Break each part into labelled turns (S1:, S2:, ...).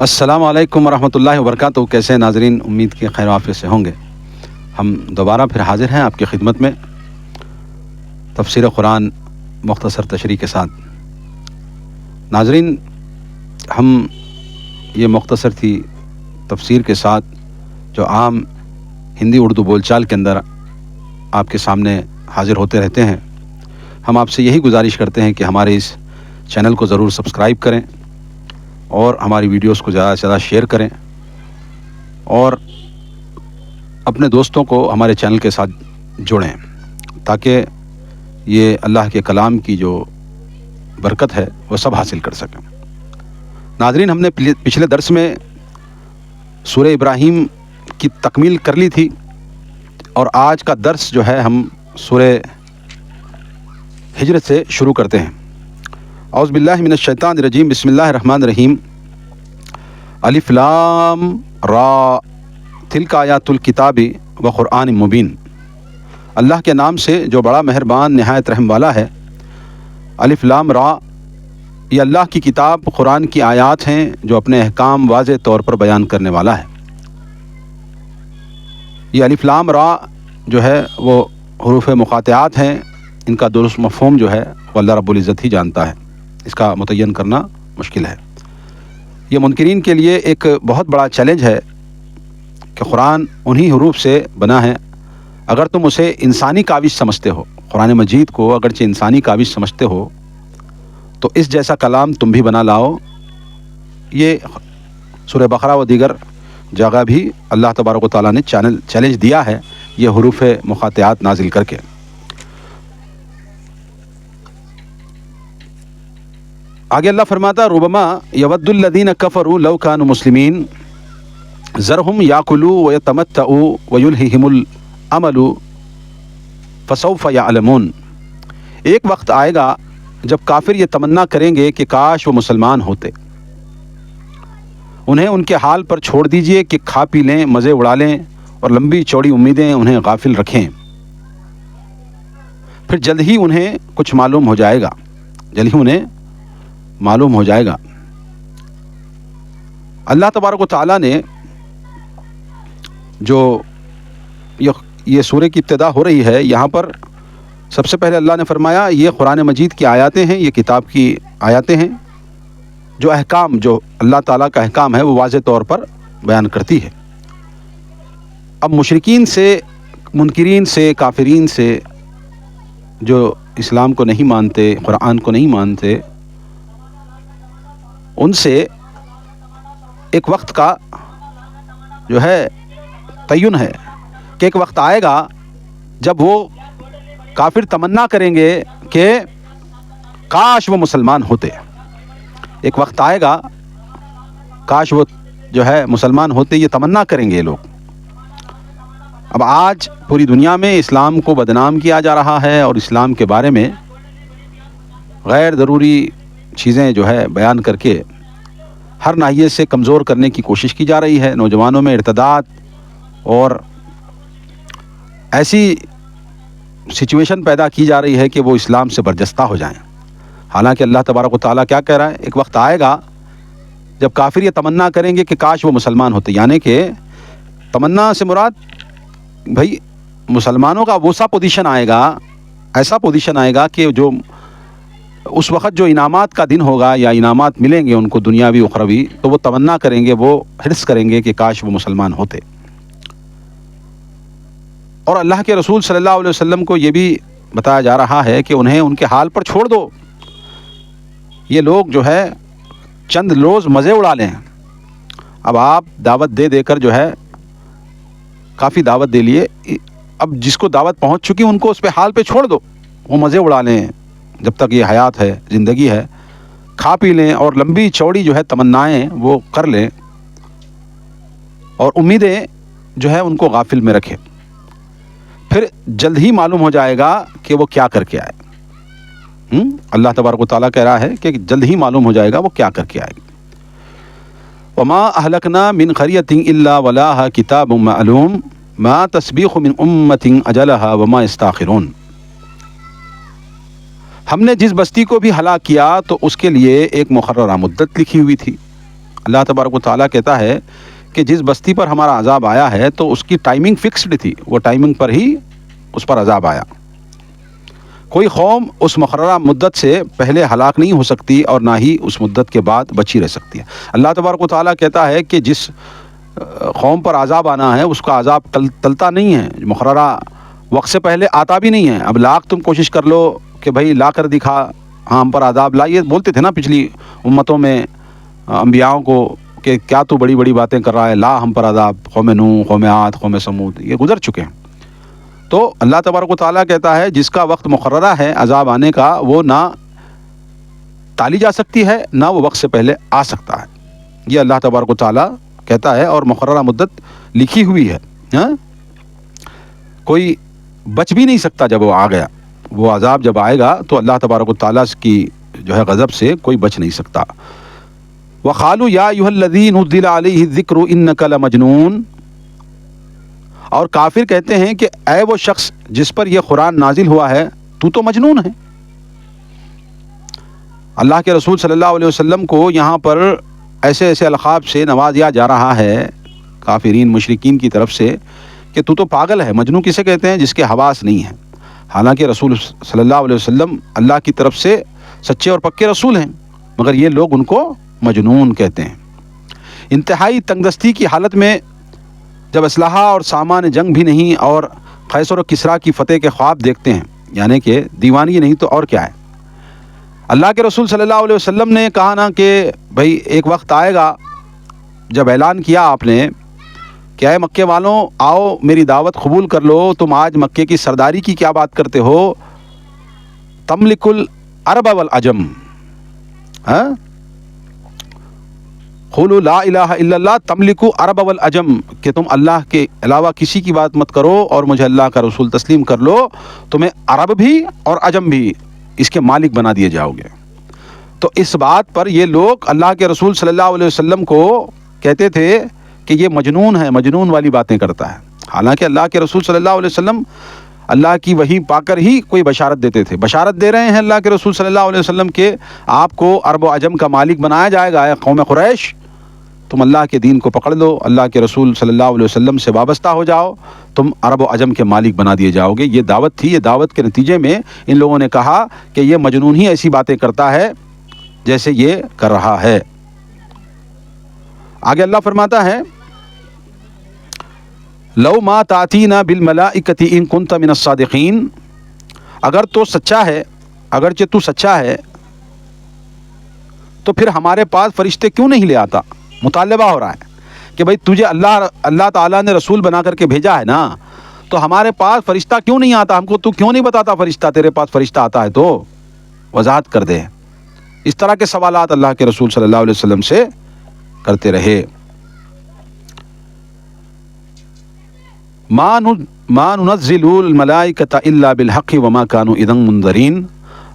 S1: السلام علیکم ورحمۃ اللہ وبرکاتہ۔ کیسے ناظرین، امید کی خیر و عافیت سے ہوں گے۔ ہم دوبارہ پھر حاضر ہیں آپ کی خدمت میں تفسیر قرآن مختصر تشریح کے ساتھ۔ ناظرین، ہم یہ مختصر تھی تفسیر کے ساتھ جو عام ہندی اردو بول چال کے اندر آپ کے سامنے حاضر ہوتے رہتے ہیں۔ ہم آپ سے یہی گزارش کرتے ہیں کہ ہمارے اس چینل کو ضرور سبسکرائب کریں اور ہماری ویڈیوز کو زیادہ سے زیادہ شیئر کریں اور اپنے دوستوں کو ہمارے چینل کے ساتھ جوڑیں تاکہ یہ اللہ کے کلام کی جو برکت ہے وہ سب حاصل کر سکیں۔ ناظرین، ہم نے پچھلے درس میں سورہ ابراہیم کی تکمیل کر لی تھی اور آج کا درس جو ہے ہم سورہ ہجر سے شروع کرتے ہیں۔ اعوذ باللہ من الشیطان الرجیم، بسم اللہ الرحمن الرحیم۔ الف لام را تلک آیات الکتاب و قرآن مبین۔ اللہ کے نام سے جو بڑا مہربان نہایت رحم والا ہے۔ الف لام را، یہ اللہ کی کتاب قرآن کی آیات ہیں جو اپنے احکام واضح طور پر بیان کرنے والا ہے۔ یہ الف لام را جو ہے وہ حروف مقاطعات ہیں، ان کا درست مفہوم جو ہے وہ اللہ رب العزت ہی جانتا ہے، اس کا متعین کرنا مشکل ہے۔ یہ منکرین کے لیے ایک بہت بڑا چیلنج ہے کہ قرآن انہی حروف سے بنا ہے۔ اگر تم اسے انسانی کاوش سمجھتے ہو، قرآن مجید کو اگرچہ انسانی کاوش سمجھتے ہو، تو اس جیسا کلام تم بھی بنا لاؤ۔ یہ سورہ بقرہ و دیگر جگہ بھی اللہ تبارک و تعالیٰ نے چیلنج دیا ہے یہ حروف مقاطعات نازل کر کے۔ آگے اللہ فرماتا، ربما یود الذین کفروا لو کانوا مسلمین ذرہم یاکلوا ویتمتعوا ویلہہم الامل فسوف یعلمون۔ ایک وقت آئے گا جب کافر یہ تمنا کریں گے کہ کاش وہ مسلمان ہوتے۔ انہیں ان کے حال پر چھوڑ دیجئے کہ کھا پی لیں، مزے اڑا لیں اور لمبی چوڑی امیدیں انہیں غافل رکھیں، پھر جلد ہی انہیں کچھ معلوم ہو جائے گا، جلد ہی انہیں معلوم ہو جائے گا۔ اللہ تبارک و تعالیٰ نے جو یہ سورہ کی ابتدا ہو رہی ہے، یہاں پر سب سے پہلے اللہ نے فرمایا یہ قرآن مجید کی آیاتیں ہیں، یہ کتاب کی آیاتیں ہیں جو احکام، جو اللہ تعالیٰ کا احکام ہے وہ واضح طور پر بیان کرتی ہے۔ اب مشرکین سے، منکرین سے، کافرین سے جو اسلام کو نہیں مانتے، قرآن کو نہیں مانتے، ان سے ایک وقت کا جو ہے تعین ہے کہ ایک وقت آئے گا جب وہ کافر تمنا کریں گے کہ کاش وہ مسلمان ہوتے۔ ایک وقت آئے گا کاش وہ جو ہے مسلمان ہوتے، یہ تمنا کریں گے لوگ۔ اب آج پوری دنیا میں اسلام کو بدنام کیا جا رہا ہے اور اسلام کے بارے میں غیر ضروری چیزیں جو ہے بیان کر کے ہر ناحیے سے کمزور کرنے کی کوشش کی جا رہی ہے۔ نوجوانوں میں ارتداد اور ایسی سچویشن پیدا کی جا رہی ہے کہ وہ اسلام سے برجستہ ہو جائیں۔ حالانکہ اللہ تبارک و تعالیٰ کیا کہہ رہا ہے، ایک وقت آئے گا جب کافر یہ تمنا کریں گے کہ کاش وہ مسلمان ہوتے، یعنی کہ تمنا سے مراد بھائی مسلمانوں کا وہ سا پوزیشن آئے گا، ایسا پوزیشن آئے گا کہ جو اس وقت جو انعامات کا دن ہوگا یا انعامات ملیں گے ان کو دنیاوی اخروی، تو وہ تمنا کریں گے، وہ حرص کریں گے کہ کاش وہ مسلمان ہوتے۔ اور اللہ کے رسول صلی اللہ علیہ وسلم کو یہ بھی بتایا جا رہا ہے کہ انہیں ان کے حال پر چھوڑ دو، یہ لوگ جو ہے چند روز مزے اڑا لیں۔ اب آپ دعوت دے دے کر جو ہے کافی دعوت دے لیے، اب جس کو دعوت پہنچ چکی ان کو اس پہ حال پہ چھوڑ دو، وہ مزے اڑا لیں جب تک یہ حیات ہے، زندگی ہے، کھا پی لیں اور لمبی چوڑی جو ہے تمنائیں وہ کر لیں اور امیدیں جو ہے ان کو غافل میں رکھیں، پھر جلد ہی معلوم ہو جائے گا کہ وہ کیا کر کے آئے۔ اللہ تبارک و تعالیٰ کہہ رہا ہے کہ جلد ہی معلوم ہو جائے گا وہ کیا کر کے آئے گا۔ وما اہلکنا من قریۃ الا ولہا کتاب معلوم ما تسبیق من امۃ اجلہا وما یستاخرون۔ ہم نے جس بستی کو بھی ہلاک کیا تو اس کے لیے ایک مقررہ مدت لکھی ہوئی تھی اللہ تبارک و تعالیٰ کہتا ہے کہ جس بستی پر ہمارا عذاب آیا ہے تو اس کی ٹائمنگ فکسڈ تھی، وہ ٹائمنگ پر ہی اس پر عذاب آیا۔ کوئی قوم اس مقررہ مدت سے پہلے ہلاک نہیں ہو سکتی اور نہ ہی اس مدت کے بعد بچی رہ سکتی ہے۔ اللہ تبارک و تعالیٰ کہتا ہے کہ جس قوم پر عذاب آنا ہے اس کا عذاب ٹلتا نہیں ہے، مقررہ وقت سے پہلے آتا بھی نہیں ہے۔ اب لاکھ تم کوشش کر لو کہ بھائی لا کر دکھا، ہاں ہم پر عذاب لا، یہ بولتے تھے نا پچھلی امتوں میں انبیاؤں کو کہ کیا تو بڑی بڑی باتیں کر رہا ہے، لا ہم پر عذاب، قوم نوح، قوم عاد، قوم سمود، یہ گزر چکے ہیں۔ تو اللہ تبارک و تعالیٰ کہتا ہے جس کا وقت مقررہ ہے عذاب آنے کا وہ نہ ٹالی جا سکتی ہے نہ وہ وقت سے پہلے آ سکتا ہے، یہ اللہ تبارک و تعالیٰ کہتا ہے، اور مقررہ مدت لکھی ہوئی ہے۔ کوئی بچ بھی نہیں سکتا جب وہ آ گیا، وہ عذاب جب آئے گا تو اللہ تبارک و تعالیٰ کی جو ہے غضب سے کوئی بچ نہیں سکتا۔ وَقَالُوا يَا أَيُّهَا الَّذِي نُزِّلَ عَلَيْهِ الذِّكْرُ إِنَّكَ لَمَجْنُونَ، اور کافر کہتے ہیں کہ اے وہ شخص جس پر یہ قرآن نازل ہوا ہے تو مجنون ہے۔ اللہ کے رسول صلی اللہ علیہ وسلم کو یہاں پر ایسے ایسے القاب سے نوازیا جا رہا ہے کافرین مشرکین کی طرف سے کہ تو پاگل ہے۔ مجنون کسے کہتے ہیں؟ جس کے حواس نہیں ہیں۔ حالانکہ رسول صلی اللہ علیہ وسلم اللہ کی طرف سے سچے اور پکے رسول ہیں، مگر یہ لوگ ان کو مجنون کہتے ہیں۔ انتہائی تنگدستی کی حالت میں جب اسلحہ اور سامان جنگ بھی نہیں اور قیصر و کسریٰ کی فتح کے خواب دیکھتے ہیں، یعنی کہ دیوانگی نہیں تو اور کیا ہے۔ اللہ کے رسول صلی اللہ علیہ وسلم نے کہا نا کہ بھائی ایک وقت آئے گا، جب اعلان کیا آپ نے کہ اے مکے والوں آؤ میری دعوت قبول کر لو، تم آج مکے کی سرداری کی کیا بات کرتے ہو، تملک العرب والعجم، قولوا لا الہ الا اللہ تملک عرب والعجم، کہ تم اللہ کے علاوہ کسی کی بات مت کرو اور مجھے اللہ کا رسول تسلیم کر لو، تمہیں عرب بھی اور عجم بھی اس کے مالک بنا دیے جاؤ گے۔ تو اس بات پر یہ لوگ اللہ کے رسول صلی اللہ علیہ وسلم کو کہتے تھے کہ یہ مجنون ہے، مجنون والی باتیں کرتا ہے۔ حالانکہ اللہ کے رسول صلی اللہ علیہ وسلم اللہ کی وحی پا کر ہی کوئی بشارت دیتے تھے، بشارت دے رہے ہیں اللہ کے رسول صلی اللہ علیہ وسلم کہ آپ کو عرب و عجم کا مالک بنایا جائے گا۔ اے قوم قریش، تم اللہ کے دین کو پکڑ لو، اللہ کے رسول صلی اللہ علیہ وسلم سے وابستہ ہو جاؤ، تم عرب و عجم کے مالک بنا دیے جاؤ گے۔ یہ دعوت تھی۔ یہ دعوت کے نتیجے میں ان لوگوں نے کہا کہ یہ مجنون ہی ایسی باتیں کرتا ہے جیسے یہ کر رہا ہے۔ آگے اللہ فرماتا ہے لو ما تاتینا بالملائکۃ ان کنت من الصادقین، اگر تو سچا ہے، اگرچہ تو سچا ہے تو پھر ہمارے پاس فرشتے کیوں نہیں لے آتا؟ مطالبہ ہو رہا ہے کہ بھئی تجھے اللہ تعالیٰ نے رسول بنا کر کے بھیجا ہے نا، تو ہمارے پاس فرشتہ کیوں نہیں آتا؟ ہم کو تو کیوں نہیں بتاتا فرشتہ تیرے پاس فرشتہ آتا ہے تو وضاحت کر دے۔ اس طرح کے سوالات اللہ کے رسول صلی اللہ علیہ وسلم سے کرتے رہے۔ ما ننزل الملائکۃ الا بالحق وما كانوا اذا منذرین،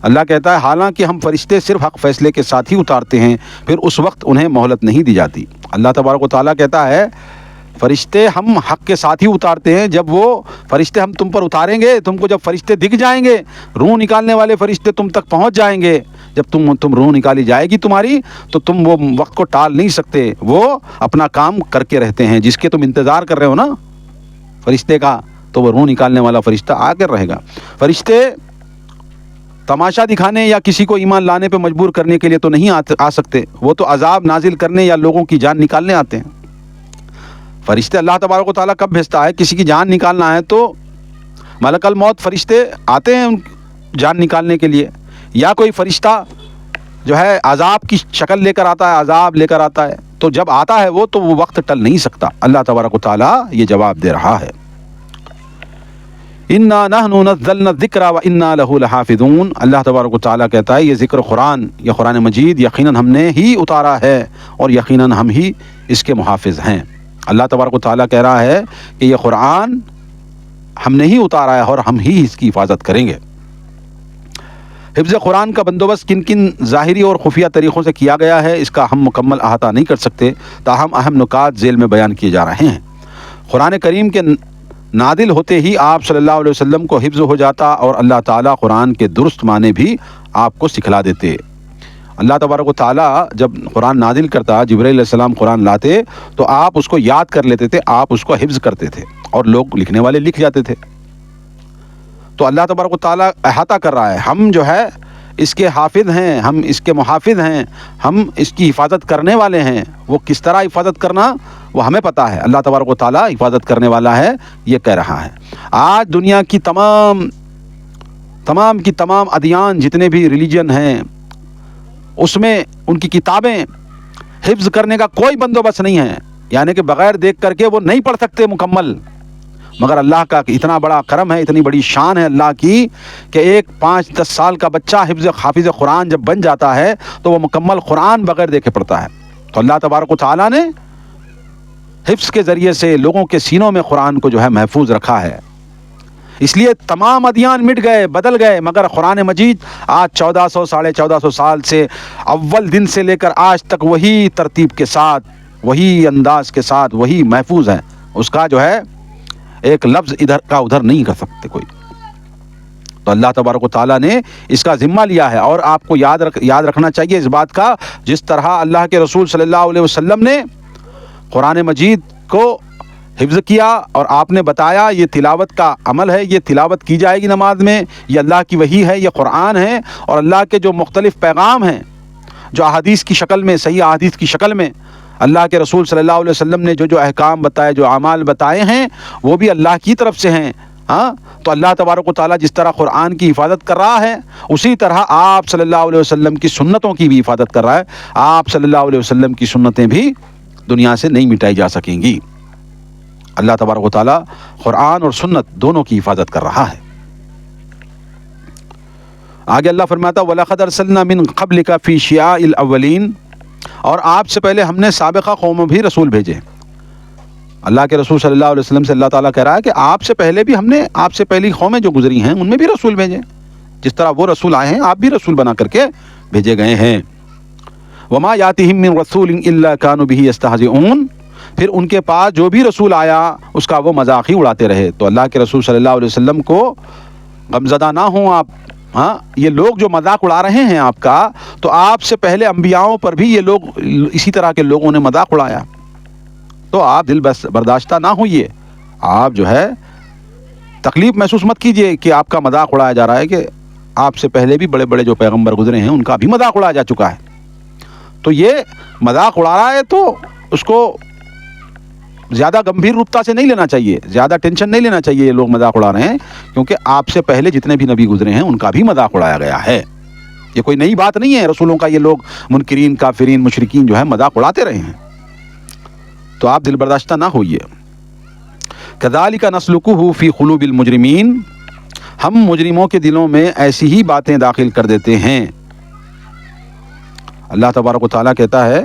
S1: اللہ کہتا ہے حالانکہ ہم فرشتے صرف حق فیصلے کے ساتھ ہی اتارتے ہیں، پھر اس وقت انہیں مہلت نہیں دی جاتی۔ اللہ تبارک و تعالیٰ کہتا ہے فرشتے ہم حق کے ساتھ ہی اتارتے ہیں، جب وہ فرشتے ہم تم پر اتاریں گے، تم کو جب فرشتے دکھ جائیں گے، روح نکالنے والے فرشتے تم تک پہنچ جائیں گے، جب تم روح نکالی جائے گی تمہاری تو تم وہ وقت کو ٹال نہیں سکتے، وہ اپنا کام کر کے رہتے ہیں جس کے تم انتظار کر رہے ہو نا فرشتے کا، تو وہ روح نکالنے والا فرشتہ آ کر رہے گا۔ فرشتے تماشا دکھانے یا کسی کو ایمان لانے پہ مجبور کرنے کے لیے تو نہیں آ سکتے، وہ تو عذاب نازل کرنے یا لوگوں کی جان نکالنے آتے ہیں۔ فرشتے اللہ تبارک و تعالیٰ کب بھیجتا ہے؟ کسی کی جان نکالنا ہے تو ملک الموت فرشتے آتے ہیں جان نکالنے کے لیے، یا کوئی فرشتہ جو ہے عذاب کی شکل لے کر آتا ہے، عذاب لے کر آتا ہے، تو جب آتا ہے وہ تو وہ وقت ٹل نہیں سکتا۔ اللہ تبارک و تعالیٰ یہ جواب دے رہا ہے انا نحن نزلنا الذکر وانا لہ لحافظون، اللہ تبارک و تعالیٰ کہتا ہے یہ ذکر قرآن یا قرآن مجید یقیناً ہم نے ہی اتارا ہے اور یقیناً ہم ہی اس کے محافظ ہیں۔ اللہ تبارک و تعالیٰ کہہ رہا ہے کہ یہ قرآن ہم نے ہی اتارا ہے اور ہم ہی اس کی حفاظت کریں گے۔ حفظ قرآن کا بندوبست کن کن ظاہری اور خفیہ طریقوں سے کیا گیا ہے اس کا ہم مکمل احاطہ نہیں کر سکتے، تاہم اہم نکات ذیل میں بیان کیے جا رہے ہیں۔ قرآن کریم کے نادل ہوتے ہی آپ صلی اللہ علیہ وسلم کو حفظ ہو جاتا اور اللہ تعالیٰ قرآن کے درست معنی بھی آپ کو سکھلا دیتے، اللہ تبارک و تعالیٰ جب قرآن نازل کرتا، جبرائیل علیہ السلام قرآن لاتے تو آپ اس کو یاد کر لیتے تھے، آپ اس کو حفظ کرتے تھے، اور لوگ لکھنے والے لکھ جاتے تھے۔ تو اللہ تبارک و تعالیٰ احاطہ کر رہا ہے، ہم جو ہے اس کے حافظ ہیں، ہم اس کے محافظ ہیں، ہم اس کی حفاظت کرنے والے ہیں۔ وہ کس طرح حفاظت کرنا وہ ہمیں پتہ ہے، اللہ تبارک و تعالیٰ حفاظت کرنے والا ہے، یہ کہہ رہا ہے۔ آج دنیا کی تمام کی تمام ادیان، جتنے بھی ریلیجن ہیں، اس میں ان کی کتابیں حفظ کرنے کا کوئی بندوبست نہیں ہے، یعنی کہ بغیر دیکھ کر کے وہ نہیں پڑھ سکتے مکمل۔ مگر اللہ کا اتنا بڑا کرم ہے، اتنی بڑی شان ہے اللہ کی کہ ایک 5-10 سال کا بچہ حافظ قرآن جب بن جاتا ہے تو وہ مکمل قرآن بغیر دیکھے پڑھتا ہے۔ تو اللہ تبارک و تعالیٰ نے حفظ کے ذریعے سے لوگوں کے سینوں میں قرآن کو جو ہے محفوظ رکھا ہے۔ اس لیے تمام ادیان مٹ گئے، بدل گئے، مگر قرآن مجید آج 1400-1450 سال سے اول دن سے لے کر آج تک وہی ترتیب کے ساتھ، وہی انداز کے ساتھ، وہی محفوظ ہے۔ اس کا جو ہے ایک لفظ ادھر کا ادھر نہیں کر سکتے کوئی۔ تو اللہ تبارک و تعالیٰ نے اس کا ذمہ لیا ہے، اور آپ کو یاد رکھنا چاہیے اس بات کا، جس طرح اللہ کے رسول صلی اللہ علیہ وسلم نے قرآن مجید کو حفظ کیا اور آپ نے بتایا یہ تلاوت کا عمل ہے، یہ تلاوت کی جائے گی نماز میں، یہ اللہ کی وحی ہے، یہ قرآن ہے، اور اللہ کے جو مختلف پیغام ہیں، جو احادیث کی شکل میں، صحیح احادیث کی شکل میں اللہ کے رسول صلی اللہ علیہ وسلم نے جو احکام بتائے، جو اعمال بتائے ہیں، وہ بھی اللہ کی طرف سے ہیں۔ تو اللہ تبارک و تعالیٰ جس طرح قرآن کی حفاظت کر رہا ہے، اسی طرح آپ صلی اللہ علیہ وسلم کی سنتوں کی بھی حفاظت کر رہا ہے۔ آپ صلی اللہ علیہ وسلم کی سنتیں بھی دنیا سے نہیں مٹائی جا سکیں گی۔ اللہ تبارک و تعالیٰ قرآن اور سنت دونوں کی حفاظت کر رہا ہے۔ آگے اللہ فرماتا وَلَقَدْ أَرْسَلْنَا مِن قَبْلِكَ فِي شِيَعِ الْأَوَّلِينَ، اور آپ سے پہلے ہم نے سابقہ قوموں بھی رسول بھیجے۔ اللہ کے رسول صلی اللہ علیہ وسلم سے اللہ تعالیٰ کہہ رہا ہے کہ آپ سے پہلے بھی ہم نے، آپ سے پہلی قومیں جو گزری ہیں ان میں بھی رسول بھیجے، جس طرح وہ رسول آئے ہیں آپ بھی رسول بنا کر کے بھیجے گئے ہیں۔ وَمَا يَأْتِهِم مِّن رَّسُولٍ إِلَّا كَانُوا بِهِ يَسْتَهْزِئُونَ، پھر ان کے پاس جو بھی رسول آیا اس کا وہ مذاق ہی اڑاتے رہے۔ تو اللہ کے رسول صلی اللہ علیہ وسلم کو غمزدہ نہ ہوں آپ، یہ لوگ جو مذاق اڑا رہے ہیں آپ کا، تو آپ سے پہلے انبیاؤں پر بھی یہ لوگ اسی طرح کے لوگوں نے مذاق اڑایا، تو آپ دل برداشتہ نہ ہوئیے، آپ جو ہے تکلیف محسوس مت کیجئے کہ آپ کا مذاق اڑایا جا رہا ہے، کہ آپ سے پہلے بھی بڑے بڑے جو پیغمبر گزرے ہیں ان کا بھی مذاق اڑایا جا چکا ہے۔ تو یہ مذاق اڑا رہا ہے تو اس کو زیادہ گمبھیر روپتا سے نہیں لینا چاہیے، زیادہ ٹینشن نہیں لینا چاہیے یہ لوگ مذاق اڑا رہے ہیں، کیونکہ آپ سے پہلے جتنے بھی نبی گزرے ہیں ان کا بھی مذاق اڑایا گیا ہے۔ یہ کوئی نئی بات نہیں ہے، رسولوں کا یہ لوگ منکرین، کافرین، مشرکین جو ہے مذاق اڑاتے رہے ہیں، تو آپ دل برداشتہ نہ ہوئیے۔ كَذَلِكَ نَسْلُكُهُ فِي قُلُوبِ الْمُجْرِمِينَ، ہم مجرموں کے دلوں میں ایسی ہی باتیں داخل کر دیتے ہیں۔ اللہ تبارک و تعالیٰ کہتا ہے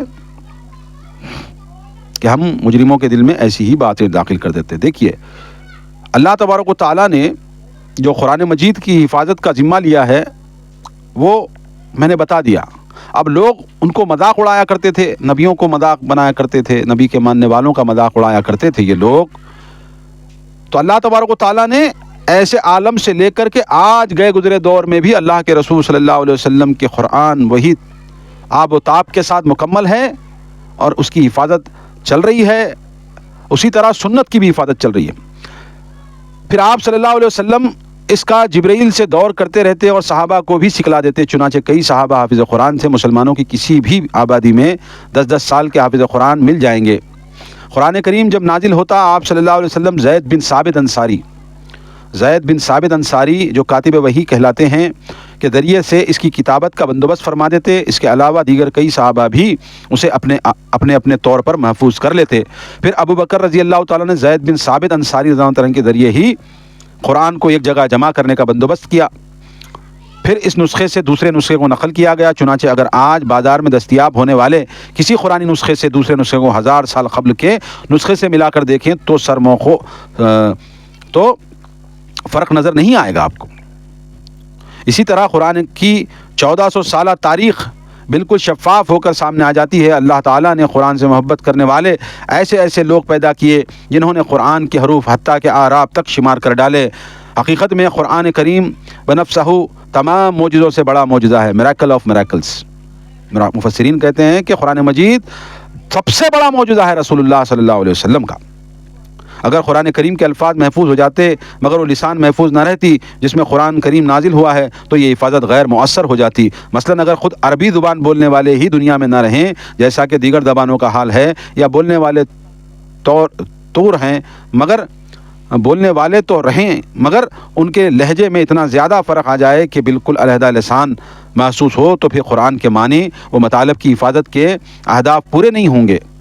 S1: کہ ہم مجرموں کے دل میں ایسی ہی باتیں داخل کر دیتے ہیں۔ دیکھیے اللہ تبارک و تعالیٰ نے جو قرآن مجید کی حفاظت کا ذمہ لیا ہے وہ میں نے بتا دیا۔ اب لوگ ان کو مذاق اڑایا کرتے تھے، نبیوں کو مذاق بنایا کرتے تھے، نبی کے ماننے والوں کا مذاق اڑایا کرتے تھے یہ لوگ۔ تو اللہ تبارک و تعالیٰ نے ایسے عالم سے لے کر کے آج گئے گزرے دور میں بھی اللہ کے رسول صلی اللہ علیہ وسلم کے قرآن وہی آب و تاب کے ساتھ مکمل ہے، اور اس کی حفاظت چل رہی ہے، اسی طرح سنت کی بھی حفاظت چل رہی ہے۔ پھر آپ صلی اللہ علیہ وسلم اس کا جبرائیل سے دور کرتے رہتے اور صحابہ کو بھی سکھلا دیتے، چنانچہ کئی صحابہ حافظ قرآن سے مسلمانوں کی کسی بھی آبادی میں 10-10 سال کے حافظ قرآن مل جائیں گے۔ قرآن کریم جب نازل ہوتا آپ صلی اللہ علیہ وسلم زید بن ثابت انصاری جو کاتب وحی کہلاتے ہیں کے ذریعے سے اس کی کتابت کا بندوبست فرما دیتے۔ اس کے علاوہ دیگر کئی صحابہ بھی اسے اپنے طور پر محفوظ کر لیتے۔ پھر ابو بکر رضی اللہ تعالیٰ نے زید بن ثابت انصاری رضی اللہ عنہ کے ذریعے ہی قرآن کو ایک جگہ جمع کرنے کا بندوبست کیا، پھر اس نسخے سے دوسرے نسخے کو نقل کیا گیا۔ چنانچہ اگر آج بازار میں دستیاب ہونے والے کسی قرآنی نسخے سے دوسرے نسخے کو 1000 سال قبل کے نسخے سے ملا کر دیکھیں تو فرق نظر نہیں آئے گا آپ کو۔ اسی طرح قرآن کی 1400 سالہ تاریخ بالکل شفاف ہو کر سامنے آ جاتی ہے۔ اللہ تعالیٰ نے قرآن سے محبت کرنے والے ایسے لوگ پیدا کیے جنہوں نے قرآن کے حروف حتیٰ کہ اعراب تک شمار کر ڈالے۔ حقیقت میں قرآن کریم بنفسہ تمام معجزوں سے بڑا معجزہ ہے، میریکل آف میریکلز۔ مفسرین کہتے ہیں کہ قرآن مجید سب سے بڑا معجزہ ہے رسول اللہ صلی اللہ علیہ وسلم کا۔ اگر قرآن کریم کے الفاظ محفوظ ہو جاتے مگر وہ لسان محفوظ نہ رہتی جس میں قرآن کریم نازل ہوا ہے تو یہ حفاظت غیر مؤثر ہو جاتی۔ مثلا اگر خود عربی زبان بولنے والے ہی دنیا میں نہ رہیں جیسا کہ دیگر زبانوں کا حال ہے، یا بولنے والے طور ہیں مگر بولنے والے تو رہیں مگر ان کے لہجے میں اتنا زیادہ فرق آ جائے کہ بالکل علیحدہ لسان محسوس ہو، تو پھر قرآن کے معنی و مطالب کی حفاظت کے اہداف پورے نہیں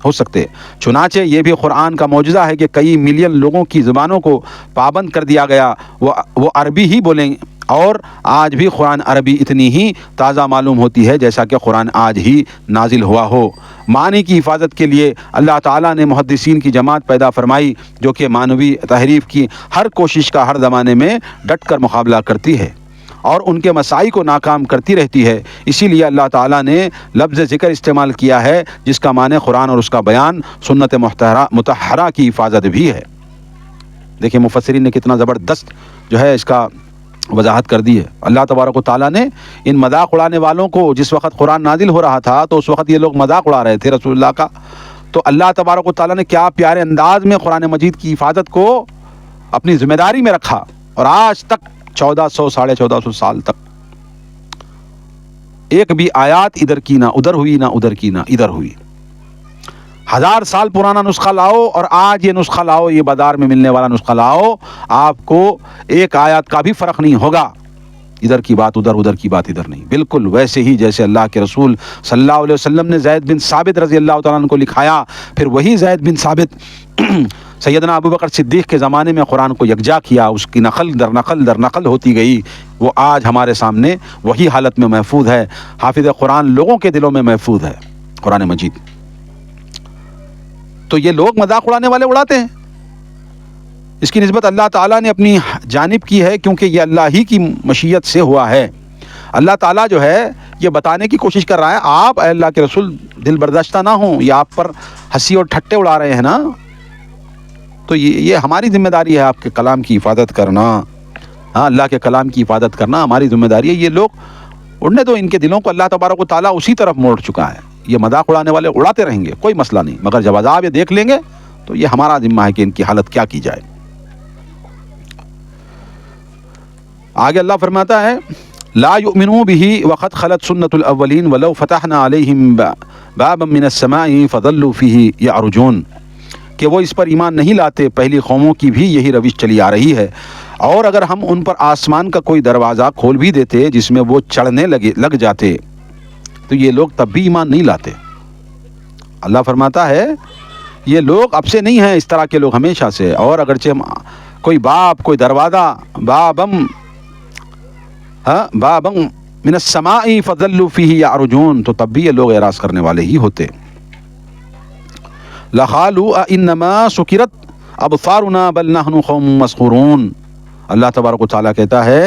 S1: ہو سکتے۔ چنانچہ یہ بھی قرآن کا معجزہ ہے کہ کئی ملین لوگوں کی زبانوں کو پابند کر دیا گیا، وہ عربی ہی بولیں، اور آج بھی قرآن عربی اتنی ہی تازہ معلوم ہوتی ہے جیسا کہ قرآن آج ہی نازل ہوا ہو۔ معنی کی حفاظت کے لیے اللہ تعالیٰ نے محدثین کی جماعت پیدا فرمائی جو کہ معنوی تحریف کی ہر کوشش کا ہر زمانے میں ڈٹ کر مقابلہ کرتی ہے اور ان کے مساعی کو ناکام کرتی رہتی ہے۔ اسی لیے اللہ تعالیٰ نے لفظ ذکر استعمال کیا ہے جس کا معنی قرآن اور اس کا بیان سنت مطہرہ کی حفاظت بھی ہے۔ دیکھیں مفسرین نے کتنا زبردست جو ہے اس کا وضاحت کر دی ہے۔ اللہ تبارک و تعالیٰ نے ان مذاق اڑانے والوں کو، جس وقت قرآن نازل ہو رہا تھا تو اس وقت یہ لوگ مذاق اڑا رہے تھے رسول اللہ کا، تو اللہ تبارک و تعالیٰ نے کیا پیارے انداز میں قرآن مجید کی حفاظت کو اپنی ذمہ داری میں رکھا، اور آج تک 1400 سال تک ایک بھی آیات ادھر کی نہ ادھر ہوئی، نہ ادھر کی نہ ادھر ہوئی۔ 1000 سال پرانا نسخہ لاؤ اور آج یہ نسخہ لاؤ، یہ بازار میں ملنے والا نسخہ لاؤ، آپ کو ایک آیات کا بھی فرق نہیں ہوگا۔ ادھر کی بات ادھر، ادھر کی بات ادھر نہیں، بالکل ویسے ہی جیسے اللہ کے رسول صلی اللہ علیہ وسلم نے زید بن ثابت رضی اللہ تعالیٰ عنہ کو لکھایا، پھر وہی زید بن ثابت سیدنا ابو بکر صدیق کے زمانے میں قرآن کو یکجا کیا، اس کی نقل در نقل ہوتی گئی، وہ آج ہمارے سامنے وہی حالت میں محفوظ ہے۔ حافظ قرآن لوگوں کے دلوں میں محفوظ ہے قرآن مجید۔ تو یہ لوگ مذاق اڑانے والے اڑاتے ہیں، اس کی نسبت اللہ تعالیٰ نے اپنی جانب کی ہے کیونکہ یہ اللہ ہی کی مشیت سے ہوا ہے۔ اللہ تعالیٰ جو ہے یہ بتانے کی کوشش کر رہا ہے، آپ اے اللہ کے رسول دل برداشتہ نہ ہوں، یہ آپ پر ہنسی اور ٹھٹے اڑا رہے ہیں نا، تو یہ ہماری ذمہ داری ہے آپ کے کلام کی حفاظت کرنا، ہاں اللہ کے کلام کی حفاظت کرنا ہماری ذمہ داری ہے۔ یہ لوگ اڑنے دو، ان کے دلوں کو اللہ تبارک و تعالیٰ اسی طرف موڑ چکا ہے۔ یہ مذاق اڑانے والے اڑاتے رہیں گے، کوئی مسئلہ نہیں، مگر جب عذاب یہ دیکھ لیں گے تو یہ ہمارا ذمہ ہے کہ ان کی حالت کیا کی جائے۔ آگے اللہ فرماتا ہے لا یؤمنوا به وقد خلت سنت الاولین ولو فتحنا علیہم بابا من السماء فظلوا فیہ یعرجون، کہ وہ اس پر ایمان نہیں لاتے، پہلی قوموں کی بھی یہی روش چلی آ رہی ہے، اور اگر ہم ان پر آسمان کا کوئی دروازہ کھول بھی دیتے جس میں وہ چڑھنے لگ جاتے تو یہ لوگ تب بھی ایمان نہیں لاتے۔ اللہ فرماتا ہے یہ لوگ اب سے نہیں ہیں، اس طرح کے لوگ ہمیشہ سے، اور اگرچہ کوئی باب، کوئی دروازہ، بابم من السماء فظلوا فیہ یعرجون، تو تب بھی یہ لوگ اعراض کرنے والے ہی ہوتے۔ لقالوا انما سکرت ابصارنا بل نحن قوم مسحورون، اللہ تبارک و تعالیٰ کہتا ہے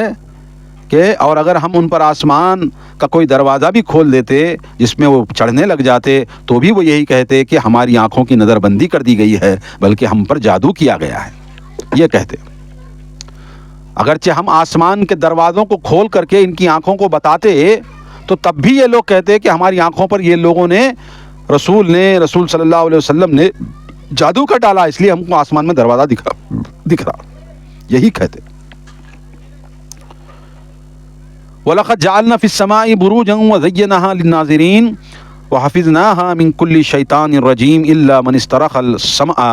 S1: کہ اور اگر ہم ان پر آسمان کا کوئی دروازہ بھی کھول دیتے جس میں وہ چڑھنے لگ جاتے تو بھی وہ یہی کہتے کہ ہماری آنکھوں کی نظر بندی کر دی گئی ہے، بلکہ ہم پر جادو کیا گیا ہے، یہ کہتے۔ اگرچہ ہم آسمان کے دروازوں کو کھول کر کے ان کی آنکھوں کو بتاتے تو تب بھی یہ لوگ کہتے کہ ہماری آنکھوں پر یہ لوگوں نے رسول صلی اللہ علیہ وسلم نے جادو کر ڈالا، اس لیے ہم کو آسمان میں دروازہ دکھ رہا، یہی کہتے۔ وَلَقَدْ جَعَلْنَا فِي السَّمَاءِ بُرُوجًا وَزَيَّنَاهَا لِلنَّاظِرِينَ وَحَفِظْنَاهَا مِنْ كُلِّ شَيْطَانٍ رَجِيمٍ إِلَّا مَنِ اسْتَرَقَ السَّمْعَ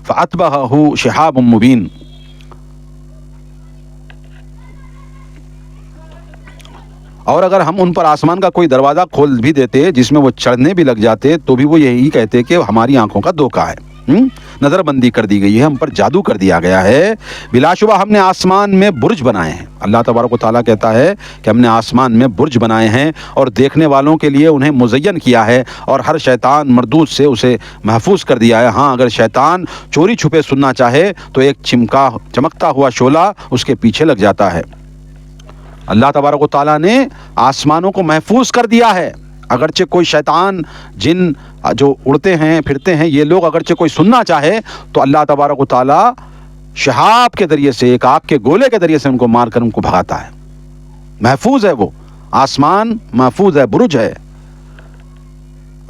S1: فَأَتْبَعَهُ شِهَابٌ مُبِينٌ۔ اور اگر ہم ان پر آسمان کا کوئی دروازہ کھول بھی دیتے جس میں وہ چڑھنے بھی لگ جاتے تو بھی وہ یہی کہتے کہ ہماری آنکھوں کا دھوکہ ہے، نظر بندی کر دی گئی ہے، ہم پر جادو کر دیا گیا ہے۔ بلا شبہ ہم نے آسمان میں برج بنائے ہیں، اللہ تبارک و تعالیٰ کہتا ہے کہ ہم نے آسمان میں برج بنائے ہیں اور دیکھنے والوں کے لیے انہیں مزین کیا ہے، اور ہر شیطان مردود سے اسے محفوظ کر دیا ہے۔ ہاں اگر شیطان چوری چھپے سننا چاہے تو ایک چمکتا ہوا شعلہ اس کے پیچھے لگ جاتا ہے۔ اللہ تبارک و تعالیٰ نے آسمانوں کو محفوظ کر دیا ہے، اگرچہ کوئی شیطان، جن جو اڑتے ہیں پھرتے ہیں، یہ لوگ اگرچہ کوئی سننا چاہے تو اللہ تبارک و تعالیٰ شہاب کے ذریعے سے، ایک آگ کے گولے کے ذریعے سے ان کو مار کر ان کو بھگاتا ہے۔ محفوظ ہے وہ آسمان، محفوظ ہے، برج ہے،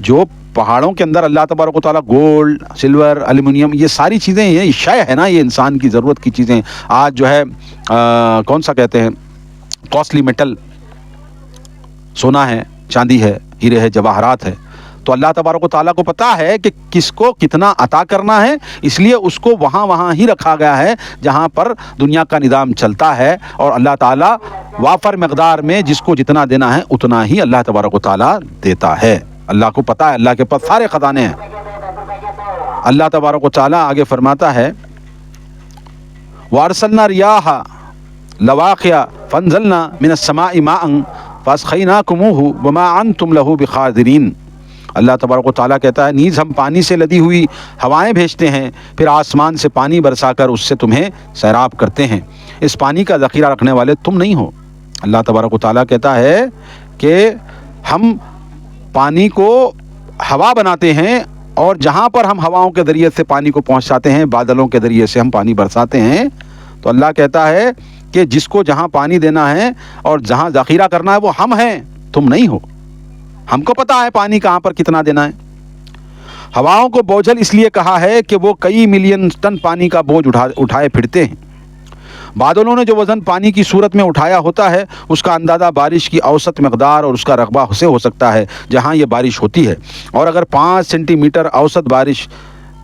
S1: جو پہاڑوں کے اندر اللہ تبارک و تعالیٰ گولڈ، سلور، ایلومینیم، یہ ساری چیزیں یہ شے ہے نا، یہ انسان کی ضرورت کی چیزیں. آج جو ہے کون سا کہتے ہیں کاسٹلی میٹل، سونا ہے، چاندی ہے، ہیرے ہے، جواہرات ہے. تو اللہ تبارک و تعالیٰ کو پتہ ہے کہ کس کو کتنا عطا کرنا ہے، اس لیے اس کو وہاں ہی رکھا گیا ہے جہاں پر دنیا کا نظام چلتا ہے. اور اللہ تعالیٰ وافر مقدار میں جس کو جتنا دینا ہے اتنا ہی اللہ تبارک و تعالیٰ دیتا ہے. اللہ کو پتہ ہے، اللہ کے پاس سارے خزانے ہیں. اللہ تبارک و تعالیٰ آگے فرماتا ہے وَأَرْسَلْنَا رِيَاحَ لَوَاقِعَ فَأَنزَلْنَا مِنَ السَّمَاءِ مَاءً فَأَسْقَيْنَاكُمُوهُ وَمَا أَنْتُمْ لَهُ بِخَازِنِينَ. اللہ تبارک و تعالیٰ کہتا ہے نیز ہم پانی سے لدی ہوئی ہوائیں بھیجتے ہیں، پھر آسمان سے پانی برسا کر اس سے تمہیں سیراب کرتے ہیں، اس پانی کا ذخیرہ رکھنے والے تم نہیں ہو. اللہ تبارک و تعالیٰ کہتا ہے کہ ہم پانی کو ہوا بناتے ہیں، اور جہاں پر ہم ہواؤں کے ذریعے سے پانی کو پہنچاتے ہیں، بادلوں کے ذریعے سے ہم پانی برساتے ہیں. تو اللہ کہتا ہے کہ جس کو جہاں پانی دینا ہے اور جہاں ذخیرہ کرنا ہے وہ ہم ہیں، تم نہیں ہو. ہم کو پتہ ہے پانی کہاں پر کتنا دینا ہے. ہواؤں کو بوجھل اس لیے کہا ہے کہ وہ کئی ملین ٹن پانی کا بوجھ اٹھائے پھرتے ہیں. بادلوں نے جو وزن پانی کی صورت میں اٹھایا ہوتا ہے اس کا اندازہ بارش کی اوسط مقدار اور اس کا رقبہ سے ہو سکتا ہے جہاں یہ بارش ہوتی ہے. اور اگر 5 سینٹی میٹر اوسط بارش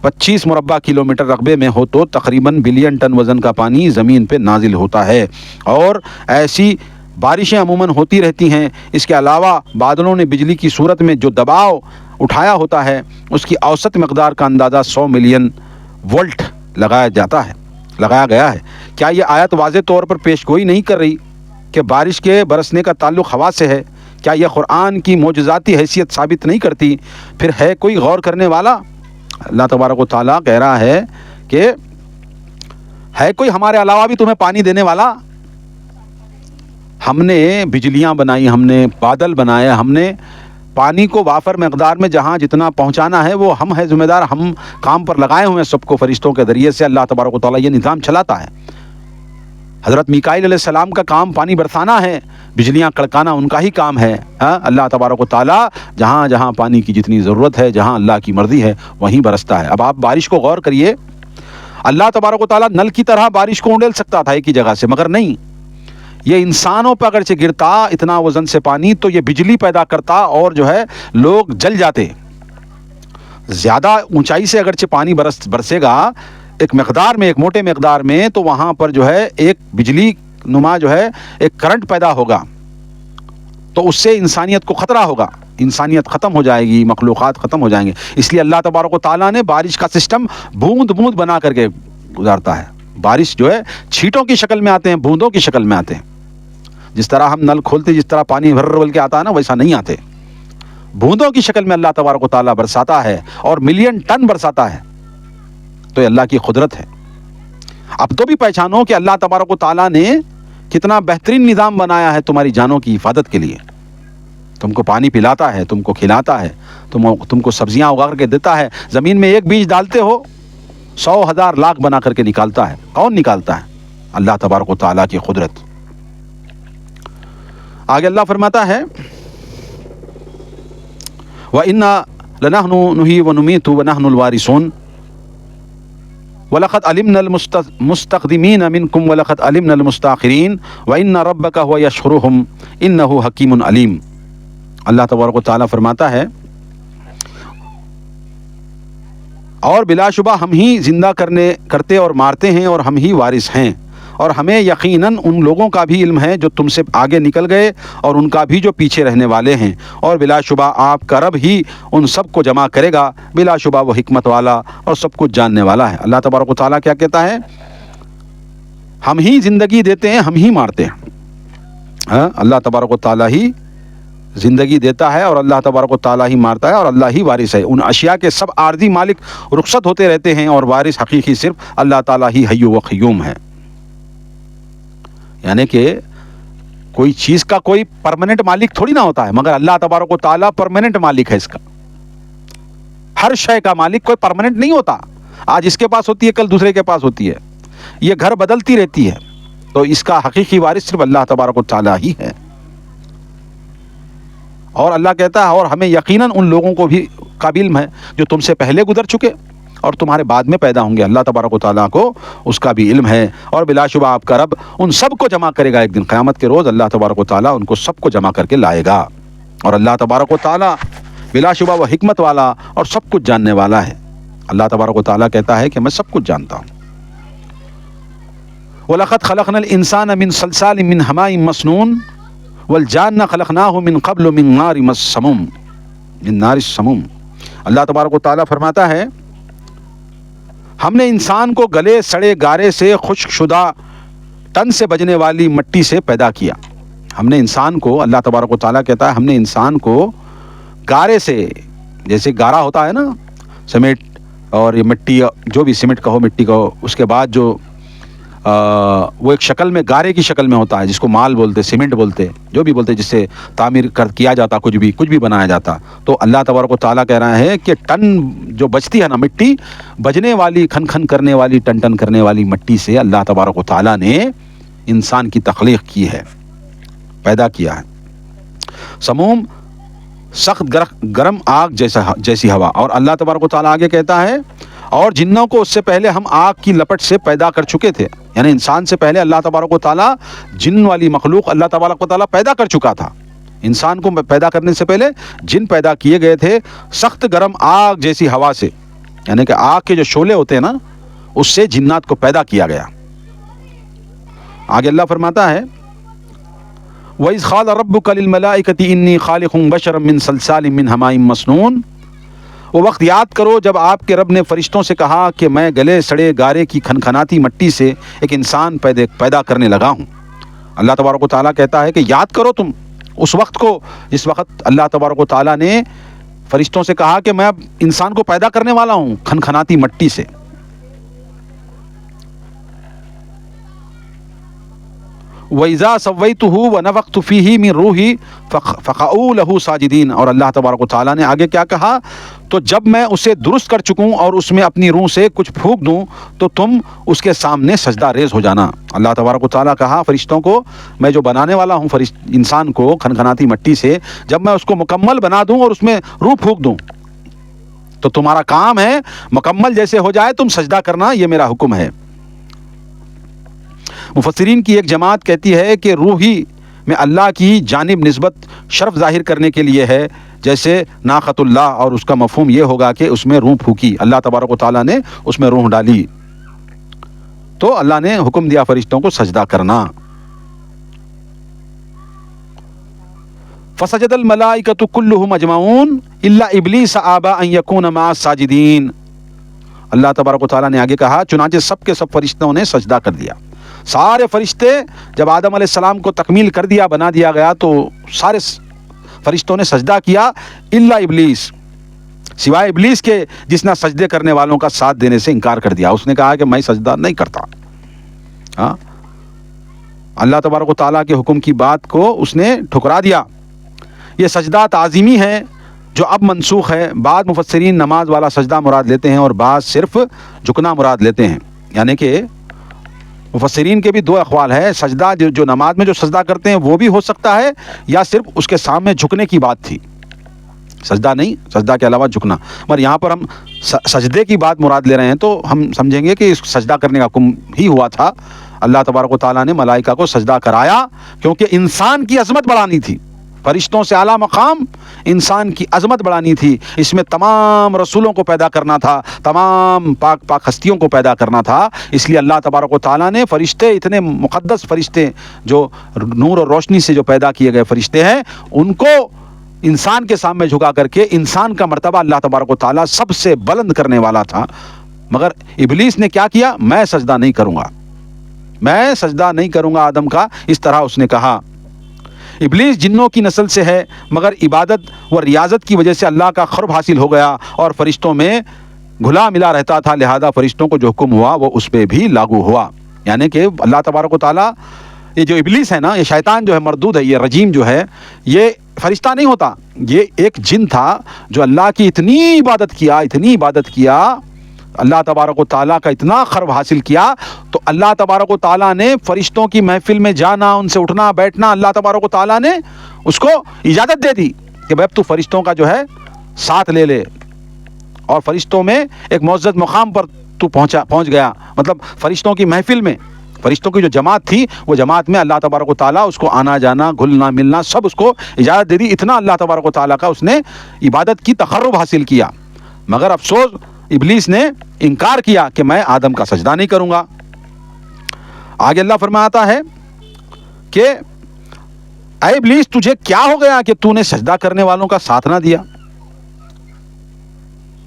S1: 25 مربع کلومیٹر رقبے میں ہو تو تقریباً بلین ٹن وزن کا پانی زمین پہ نازل ہوتا ہے. اور ایسی بارشیں عموماً ہوتی رہتی ہیں. اس کے علاوہ بادلوں نے بجلی کی صورت میں جو دباؤ اٹھایا ہوتا ہے اس کی اوسط مقدار کا اندازہ 100 ملین وولٹ لگایا گیا ہے. کیا یہ آیت واضح طور پر پیش گوئی نہیں کر رہی کہ بارش کے برسنے کا تعلق ہوا سے ہے؟ کیا یہ قرآن کی معجزاتی حیثیت ثابت نہیں کرتی؟ پھر ہے کوئی غور کرنے والا؟ اللہ تبارک و تعالیٰ کہہ رہا ہے کہ ہے کوئی ہمارے علاوہ بھی تمہیں پانی دینے والا؟ ہم نے بجلیاں بنائی، ہم نے بادل بنائے، ہم نے پانی کو وافر مقدار میں جہاں جتنا پہنچانا ہے وہ ہم ہے ذمہ دار، ہم کام پر لگائے ہوئے ہیں سب کو فرشتوں کے ذریعے سے. اللہ تبارک و تعالیٰ یہ نظام چلاتا ہے. حضرت میکائیل علیہ السلام کا کام پانی برسانا ہے، بجلیاں کڑکانا ان کا ہی کام ہے. اللہ تبارک و تعالیٰ جہاں جہاں پانی کی جتنی ضرورت ہے، جہاں اللہ کی مرضی ہے وہیں برستا ہے. اب آپ بارش کو غور کریے، اللہ تبارک و تعالیٰ نل کی طرح بارش کو انڈیل سکتا تھا ایک ہی جگہ سے، مگر نہیں. یہ انسانوں پہ اگرچہ گرتا اتنا وزن سے پانی تو یہ بجلی پیدا کرتا اور جو ہے لوگ جل جاتے. زیادہ اونچائی سے اگرچہ پانی برسے گا ایک مقدار میں، ایک موٹے مقدار میں، تو وہاں پر جو ہے ایک بجلی نما جو ہے ایک کرنٹ پیدا ہوگا، تو اس سے انسانیت کو خطرہ ہوگا، انسانیت ختم ہو جائے گی، مخلوقات ختم ہو جائیں گے. اس لیے اللہ تبارک و تعالیٰ نے بارش کا سسٹم بوند بوند بنا کر کے گزارتا ہے. بارش جو ہے چھینٹوں کی شکل میں آتے ہیں، بوندوں کی شکل میں آتے ہیں. جس طرح ہم نل کھولتے جس طرح پانی بھر بل کے آتا ہے نا، ویسا نہیں آتے. بوندوں کی شکل میں اللہ تبارک و تعالیٰ برساتا ہے، اور ملین ٹن برساتا ہے. تو یہ اللہ کی قدرت ہے. اب تو بھی پہچانو کہ اللہ تبارک و تعالیٰ نے کتنا بہترین نظام بنایا ہے تمہاری جانوں کی حفاظت کے لیے. تم کو پانی پلاتا ہے، تم کو کھلاتا ہے، تم کو سبزیاں اگا کر کے دیتا ہے. زمین میں ایک بیج ڈالتے ہو 100,000 لاکھ بنا کر کے نکالتا ہے. کون نکالتا ہے؟ اللہ تبارک و تعالیٰ کی قدرت. آگے اللہ فرماتا ہے وَإِنَّا لَنَحْنُ نُحْيِي وَنُمِيتُ وَنَحْنُ الْوَارِثُونَ وَلَقَدْ عَلِمْنَا الْمُسْتَقْدِمِينَ مِنْكُمْ وَلَقَدْ عَلِمْنَا الْمُسْتَأْخِرِينَ وَإِنَّ رَبَّكَ هُوَ يَشْكُرُهُمْ إِنَّهُ حَكِيمٌ عَلِيمٌ. اللہ تبارک و تعالیٰ فرماتا ہے اور بلا شبہ ہم ہی زندہ کرتے اور مارتے ہیں اور ہم ہی وارث ہیں، اور ہمیں یقیناً ان لوگوں کا بھی علم ہے جو تم سے آگے نکل گئے اور ان کا بھی جو پیچھے رہنے والے ہیں، اور بلا شبہ آپ کا رب ہی ان سب کو جمع کرے گا. بلا شبہ وہ حکمت والا اور سب کچھ جاننے والا ہے. اللہ تبارک و تعالیٰ کیا کہتا ہے؟ ہم ہی زندگی دیتے ہیں، ہم ہی مارتے ہیں. اللہ تبارک و تعالیٰ ہی زندگی دیتا ہے اور اللہ تبارک و تعالیٰ ہی مارتا ہے، اور اللہ ہی وارث ہے. ان اشیاء کے سب عارضی مالک رخصت ہوتے رہتے ہیں، اور وارث حقیقی صرف اللہ تعالیٰ ہی حی و قیوم ہے. یعنی کہ کوئی چیز کا کوئی پرماننٹ مالک تھوڑی نہ ہوتا ہے، مگر اللہ تبارک و تعالیٰ پرماننٹ مالک ہے. اس کا ہر شے کا مالک کوئی پرماننٹ نہیں ہوتا. آج اس کے پاس ہوتی ہے، کل دوسرے کے پاس ہوتی ہے، یہ گھر بدلتی رہتی ہے. تو اس کا حقیقی وارث صرف اللہ تبارک و تعالیٰ ہی ہے. اور اللہ کہتا ہے اور ہمیں یقیناً ان لوگوں کو بھی کا بھی علم ہے جو تم سے پہلے گزر چکے اور تمہارے بعد میں پیدا ہوں گے. اللہ تبارک و تعالیٰ کو اس کا بھی علم ہے. اور بلا شبہ آپ کا رب ان سب کو جمع کرے گا ایک دن قیامت کے روز. اللہ تبارک و تعالیٰ ان کو سب کو جمع کر کے لائے گا. اور اللہ تبارک و تعالیٰ بلا شبہ وہ حکمت والا اور سب کچھ جاننے والا ہے. اللہ تبارک و تعالیٰ کہتا ہے کہ میں سب کچھ جانتا ہوں. وَلَقَدْ خَلَقْنَا الْإِنسَانَ مِنْ صَلْصَالٍ مِنْ حَمَائٍ مَسْنُونٍ وَالْجَانَّ خَلَقْنَاهُ مِنْ قَبْلُ مِنْ نَارِ السَّمُومِ. اللہ تبارک و تعالیٰ فرماتا ہے ہم نے انسان کو گلے سڑے گارے سے خشک شدہ تن سے بجنے والی مٹی سے پیدا کیا. ہم نے انسان کو, اللہ تبارک و تعالیٰ کہتا ہے ہم نے انسان کو گارے سے, جیسے گارا ہوتا ہے نا سیمنٹ اور یہ مٹی, جو بھی سیمنٹ کہو مٹی کہو, اس کے بعد جو وہ ایک شکل میں گارے کی شکل میں ہوتا ہے جس کو مال بولتے, سیمنٹ بولتے, جو بھی بولتے, جس سے تعمیر کیا جاتا, کچھ بھی بنایا جاتا. تو اللہ تبارک و تعالیٰ کہہ رہا ہے کہ ٹن جو بچتی ہے نا مٹی, بجنے والی کھن کھن کرنے والی ٹن کرنے والی مٹی سے اللہ تبارک و تعالیٰ نے انسان کی تخلیق کی ہے, پیدا کیا ہے. سموم سخت گرم آگ جیسی ہوا. اور اللہ تبارک و تعالیٰ آگے کہتا ہے اور جنوں کو اس سے پہلے ہم آگ کی لپٹ سے پیدا کر چکے تھے. یعنی انسان سے پہلے اللہ تبارک و تعالیٰ جن والی مخلوق اللہ تبارک و تعالیٰ پیدا کر چکا تھا. انسان کو پیدا کرنے سے پہلے جن پیدا کیے گئے تھے سخت گرم آگ جیسی ہوا سے, یعنی کہ آگ کے جو شعلے ہوتے ہیں نا اس سے جنات کو پیدا کیا گیا. آگے اللہ فرماتا ہے وَإِذْ قَالَ رَبُّكَ لِلْمَلَائِكَةِ إِنِّي خَالِقٌ بَشَرًا مِّن صَلْصَالٍ مِّنْ حَمَائٍ مَسْنُونٍ. وہ وقت یاد کرو جب آپ کے رب نے فرشتوں سے کہا کہ میں گلے سڑے گارے کی کھنکھناتی مٹی سے ایک انسان پیدا کرنے لگا ہوں. اللہ تبارک و تعالیٰ کہتا ہے کہ یاد کرو تم اس وقت کو جس وقت اللہ تبارک و تعالیٰ نے فرشتوں سے کہا کہ میں اب انسان کو پیدا کرنے والا ہوں کھنکھناتی مٹی سے. وَإِذَا سَوَّيْتُهُ وَنَفَخْتُ فِيهِ مِن رُوحِي فَقَعُوا لَهُ سَاجِدِينَ. اور اللہ تبارک و تعالیٰ نے آگے کیا کہا, تو جب میں اسے درست کر چکوں اور اس میں اپنی روح سے کچھ پھونک دوں تو تم اس کے سامنے سجدہ ریز ہو جانا. اللہ تبارک و تعالیٰ کہا فرشتوں کو میں جو بنانے والا ہوں انسان کو کھنکھناتی مٹی سے, جب میں اس کو مکمل بنا دوں اور اس میں روح پھونک دوں تو تمہارا کام ہے مکمل جیسے ہو جائے تم سجدہ کرنا, یہ میرا حکم ہے. مفسرین کی ایک جماعت کہتی ہے کہ روحی میں اللہ کی جانب نسبت شرف ظاہر کرنے کے لیے ہے, جیسے ناقۃ اللہ, اور اس کا مفہوم یہ ہوگا کہ اس میں روح پھونکی, اللہ تبارک و تعالیٰ نے اس میں روح ڈالی تو اللہ نے حکم دیا فرشتوں کو سجدہ کرنا. فسجد الملائکۃ کلھم اجمعون الا ابلیس ابی ان یکون مع الساجدین. اللہ تبارک و تعالیٰ نے آگے کہا چنانچہ سب کے سب فرشتوں نے سجدہ کر دیا. سارے فرشتے جب آدم علیہ السلام کو تکمیل کر دیا, بنا دیا گیا, تو سارے فرشتوں نے سجدہ کیا الا ابلیس, سوائے ابلیس کے جس نے سجدے کرنے والوں کا ساتھ دینے سے انکار کر دیا. اس نے کہا کہ میں سجدہ نہیں کرتا. ہاں, اللہ تبارک و تعالیٰ کے حکم کی بات کو اس نے ٹھکرا دیا. یہ سجدہ تعظیمی ہے جو اب منسوخ ہے. بعض مفسرین نماز والا سجدہ مراد لیتے ہیں اور بعض صرف جھکنا مراد لیتے ہیں. یعنی کہ مفسرین کے بھی دو اقوال ہے. سجدہ جو نماز میں جو سجدہ کرتے ہیں وہ بھی ہو سکتا ہے, یا صرف اس کے سامنے جھکنے کی بات تھی, سجدہ نہیں, سجدہ کے علاوہ جھکنا. مگر یہاں پر ہم سجدے کی بات مراد لے رہے ہیں تو ہم سمجھیں گے کہ سجدہ کرنے کا حکم ہی ہوا تھا. اللہ تبارک و تعالیٰ نے ملائکہ کو سجدہ کرایا کیونکہ انسان کی عظمت بڑھانی تھی. فرشتوں سے اعلیٰ مقام انسان کی عظمت بڑھانی تھی. اس میں تمام رسولوں کو پیدا کرنا تھا, تمام پاک ہستیوں کو پیدا کرنا تھا. اس لیے اللہ تبارک و تعالیٰ نے فرشتے, اتنے مقدس فرشتے جو نور اور روشنی سے جو پیدا کیے گئے فرشتے ہیں, ان کو انسان کے سامنے جھکا کر کے انسان کا مرتبہ اللہ تبارک و تعالیٰ سب سے بلند کرنے والا تھا. مگر ابلیس نے کیا کیا, میں سجدہ نہیں کروں گا, میں سجدہ نہیں کروں گا آدم کا, اس طرح اس نے کہا. ابلیس جنوں کی نسل سے ہے مگر عبادت و ریاضت کی وجہ سے اللہ کا قرب حاصل ہو گیا اور فرشتوں میں گھلا ملا رہتا تھا, لہذا فرشتوں کو جو حکم ہوا وہ اس پہ بھی لاگو ہوا. یعنی کہ اللہ تبارک و تعالیٰ, یہ جو ابلیس ہے نا, یہ شیطان جو ہے مردود ہے, یہ رجیم جو ہے, یہ فرشتہ نہیں ہوتا, یہ ایک جن تھا جو اللہ کی اتنی عبادت کیا, اللہ تبارک و تعالیٰ کا اتنا قرب حاصل کیا, تو اللہ تبارک و تعالیٰ نے فرشتوں کی محفل میں جانا, ان سے اٹھنا بیٹھنا, اللہ تبارک و تعالیٰ نے اس کو اجازت دے دی کہ بھائی تو فرشتوں کا جو ہے ساتھ لے لے، اور فرشتوں میں ایک معزز مقام پر تو پہنچ گیا، مطلب فرشتوں کی محفل میں، فرشتوں کی جو جماعت تھی وہ جماعت میں اللہ تبارک و تعالیٰ اس کو آنا جانا گھلنا ملنا سب اس کو اجازت دے دی، اتنا اللہ تبارک و تعالیٰ کا اس نے عبادت کی تقرب حاصل کیا، مگر افسوس ابلیس نے انکار کیا کہ میں آدم کا سجدہ نہیں کروں گا۔ آگے اللہ فرماتا ہے کہ اے ابلیس تجھے کیا ہو گیا کہ تو نے سجدہ کرنے والوں کا ساتھ نہ دیا؟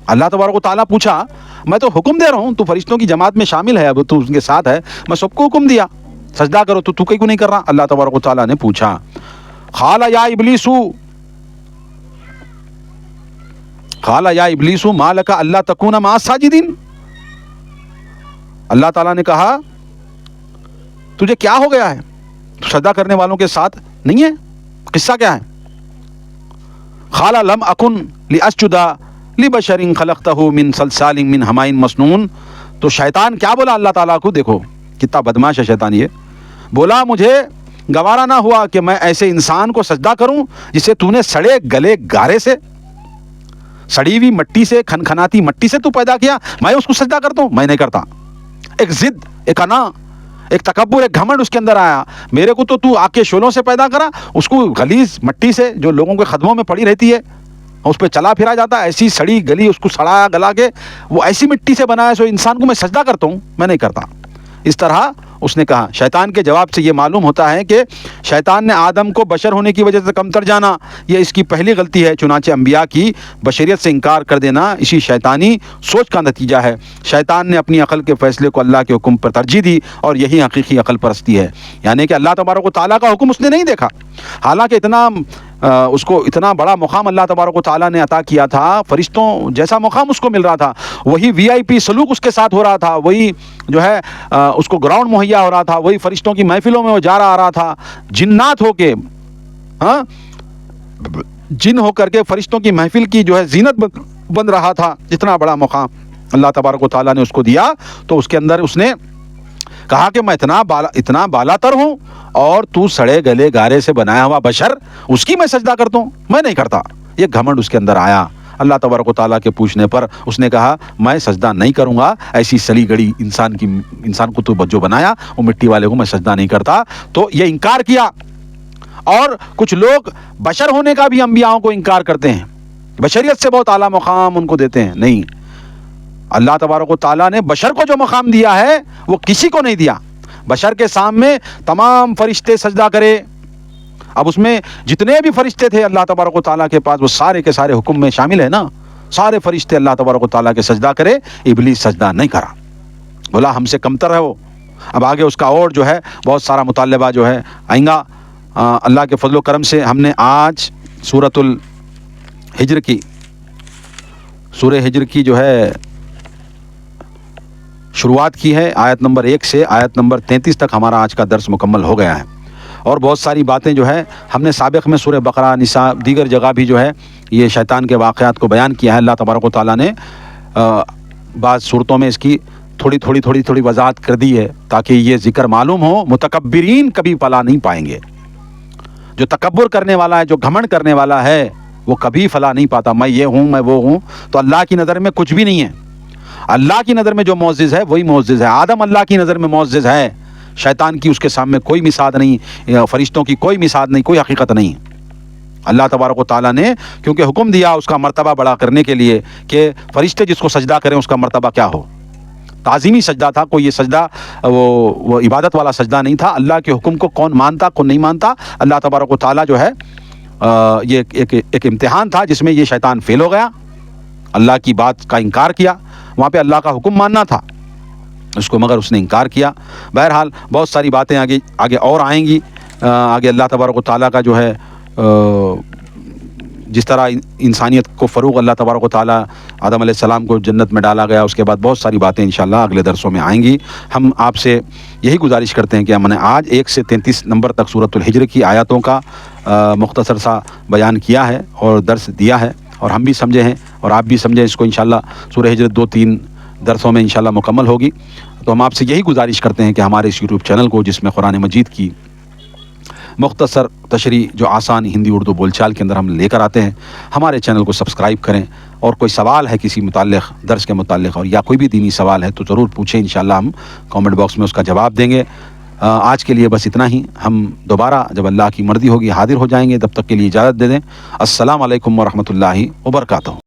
S1: اللہ تبارک و تعالیٰ پوچھا میں تو حکم دے رہا ہوں، تو فرشتوں کی جماعت میں شامل ہے، اب تو ان کے ساتھ ہے، میں سب کو حکم دیا سجدہ کرو، تو کیوں نہیں کر رہا؟ اللہ تبارک و تعالیٰ نے پوچھا قال یا ابلیس ما لک الا تکون مع الساجدین، اللہ تعالیٰ نے کہا تجھے کیا ہو گیا ہے، تو سجدہ کرنے والوں کے ساتھ نہیں ہے؟ قصہ کیا ہے؟ قال لم اکن لاسجد لبشر خلقتہ من صلصال من حماء مسنون، تو شیطان کیا بولا اللہ تعالیٰ کو؟ دیکھو کتنا بدماش ہے شیطان، یہ بولا مجھے گوارا نہ ہوا کہ میں ایسے انسان کو سجدہ کروں جسے تو نے سڑے گلے گارے سے، سڑی ہوئی مٹی سے، کھنکھناتی مٹی سے تو پیدا کیا، میں اس کو سجدہ کرتا ہوں؟ میں نہیں کرتا۔ ایک ضد، ایک انا، ایک تکبر، ایک گھمنڈ اس کے اندر آیا، میرے کو تو آگ کے شعلوں سے پیدا کرا، اس کو غلیظ مٹی سے جو لوگوں کے قدموں میں پڑی رہتی ہے اس پہ چلا پھرا جاتا ہے، ایسی سڑی گلی اس کو سڑا گلا کے وہ ایسی مٹی سے بنایا سو انسان کو میں سجدہ کرتا ہوں؟ میں نہیں کرتا۔ اس طرح اس نے کہا۔ شیطان کے جواب سے یہ معلوم ہوتا ہے کہ شیطان نے آدم کو بشر ہونے کی وجہ سے کمتر جانا، یہ اس کی پہلی غلطی ہے، چنانچہ انبیاء کی بشریت سے انکار کر دینا اسی شیطانی سوچ کا نتیجہ ہے۔ شیطان نے اپنی عقل کے فیصلے کو اللہ کے حکم پر ترجیح دی، اور یہی حقیقی عقل پرستی ہے، یعنی کہ اللہ تبارک و تعالیٰ کا حکم اس نے نہیں دیکھا، حالانکہ اس کو اتنا بڑا مقام اللہ تبارک و تعالیٰ نے عطا کیا تھا، فرشتوں جیسا مقام اس کو مل رہا تھا، وہی VIP سلوک اس کے ساتھ ہو رہا تھا، وہی جو ہے اس کو گراؤنڈ مہیا ہو رہا تھا، وہی فرشتوں کی محفلوں میں وہ جا رہا تھا، جنات ہو کے، جن ہو کر کے فرشتوں کی محفل کی جو ہے زینت بن رہا تھا۔ اتنا بڑا مقام اللہ تبارک و تعالیٰ نے اس کو دیا، تو اس کے اندر اس نے کہا کہ میں اتنا بالا تر ہوں اور تو سڑے گلے گارے سے بنایا ہوا بشر، اس کی میں سجدہ کرتا ہوں؟ میں نہیں کرتا۔ یہ گھمنڈ اس کے اندر آیا۔ اللہ تبارک و تعالیٰ کے پوچھنے پر اس نے کہا میں سجدہ نہیں کروں گا، ایسی سلی گڑی انسان کو تو جو بنایا وہ مٹی والے کو میں سجدہ نہیں کرتا۔ تو یہ انکار کیا۔ اور کچھ لوگ بشر ہونے کا بھی انبیاءوں کو انکار کرتے ہیں، بشریت سے بہت اعلیٰ مقام ان کو دیتے ہیں۔ نہیں، اللہ تبارک و تعالیٰ نے بشر کو جو مقام دیا ہے وہ کسی کو نہیں دیا۔ بشر کے سامنے تمام فرشتے سجدہ کرے، اب اس میں جتنے بھی فرشتے تھے اللہ تبارک و تعالیٰ کے پاس، وہ سارے کے سارے حکم میں شامل ہے نا، سارے فرشتے اللہ تبارک و تعالیٰ کے سجدہ کرے، ابلیس سجدہ نہیں کرا، بولا ہم سے کمتر ہے وہ۔ اب آگے اس کا اور جو ہے بہت سارا مطالبہ جو ہے آئیں گا۔ اللہ کے فضل و کرم سے ہم نے آج سورۃ الحجر کی جو ہے شروعات کی ہے، آیت نمبر 1 سے آیت نمبر 33 تک ہمارا آج کا درس مکمل ہو گیا ہے، اور بہت ساری باتیں جو ہے ہم نے سابق میں سورہ بقرہ، نساء، دیگر جگہ بھی جو ہے یہ شیطان کے واقعات کو بیان کیا ہے۔ اللہ تبارک و تعالیٰ نے بعض صورتوں میں اس کی تھوڑی وضاحت کر دی ہے تاکہ یہ ذکر معلوم ہو۔ متکبرین کبھی فلاح نہیں پائیں گے، جو تکبر کرنے والا ہے، جو گھمنڈ کرنے والا ہے، وہ کبھی فلاح نہیں پاتا۔ میں یہ ہوں، میں وہ ہوں، تو اللہ کی نظر میں کچھ بھی نہیں ہے۔ اللہ کی نظر میں جو معزز ہے وہی معزز ہے۔ آدم اللہ کی نظر میں معزز ہے، شیطان کی اس کے سامنے کوئی مثال نہیں، فرشتوں کی کوئی مثال نہیں، کوئی حقیقت نہیں۔ اللہ تبارک و تعالیٰ نے کیونکہ حکم دیا اس کا مرتبہ بڑا کرنے کے لیے کہ فرشتے جس کو سجدہ کریں اس کا مرتبہ کیا ہو، تعظیمی سجدہ تھا، کوئی یہ سجدہ وہ عبادت والا سجدہ نہیں تھا۔ اللہ کے حکم کو کون مانتا کون نہیں مانتا، اللہ تبارک و تعالیٰ جو ہے یہ ایک امتحان تھا جس میں یہ شیطان فیل ہو گیا، اللہ کی بات کا انکار کیا۔ وہاں پہ اللہ کا حکم ماننا تھا اس کو، مگر اس نے انکار کیا۔ بہرحال بہت ساری باتیں آگے اور آئیں گی۔ آگے اللہ تبارک و تعالیٰ کا جو ہے جس طرح انسانیت کو فروغ اللہ تبارک و تعالیٰ آدم علیہ السلام کو جنت میں ڈالا گیا، اس کے بعد بہت ساری باتیں انشاءاللہ اگلے درسوں میں آئیں گی۔ ہم آپ سے یہی گزارش کرتے ہیں کہ ہم نے آج 1 سے 33 نمبر تک سورۃ الحجر کی آیاتوں کا مختصر سا بیان کیا ہے اور درس دیا ہے، اور ہم بھی سمجھے ہیں اور آپ بھی سمجھیں اس کو۔ انشاءاللہ سورہ ہجر 2-3 درسوں میں انشاءاللہ مکمل ہوگی۔ تو ہم آپ سے یہی گزارش کرتے ہیں کہ ہمارے اس یوٹیوب چینل کو، جس میں قرآن مجید کی مختصر تشریح جو آسان ہندی اردو بول چال کے اندر ہم لے کر آتے ہیں. ہمارے چینل کو سبسکرائب کریں, اور کوئی سوال ہے کسی متعلق درس کے متعلق اور یا کوئی بھی دینی سوال ہے تو ضرور پوچھیں, انشاءاللہ ہم کامنٹ باکس میں اس کا جواب دیں گے. آج کے لیے بس اتنا ہی. ہم دوبارہ جب اللہ کی مرضی ہوگی حاضر ہو جائیں گے. تب تک کے لیے اجازت دے دیں. السلام علیکم ورحمۃ اللہ وبرکاتہ.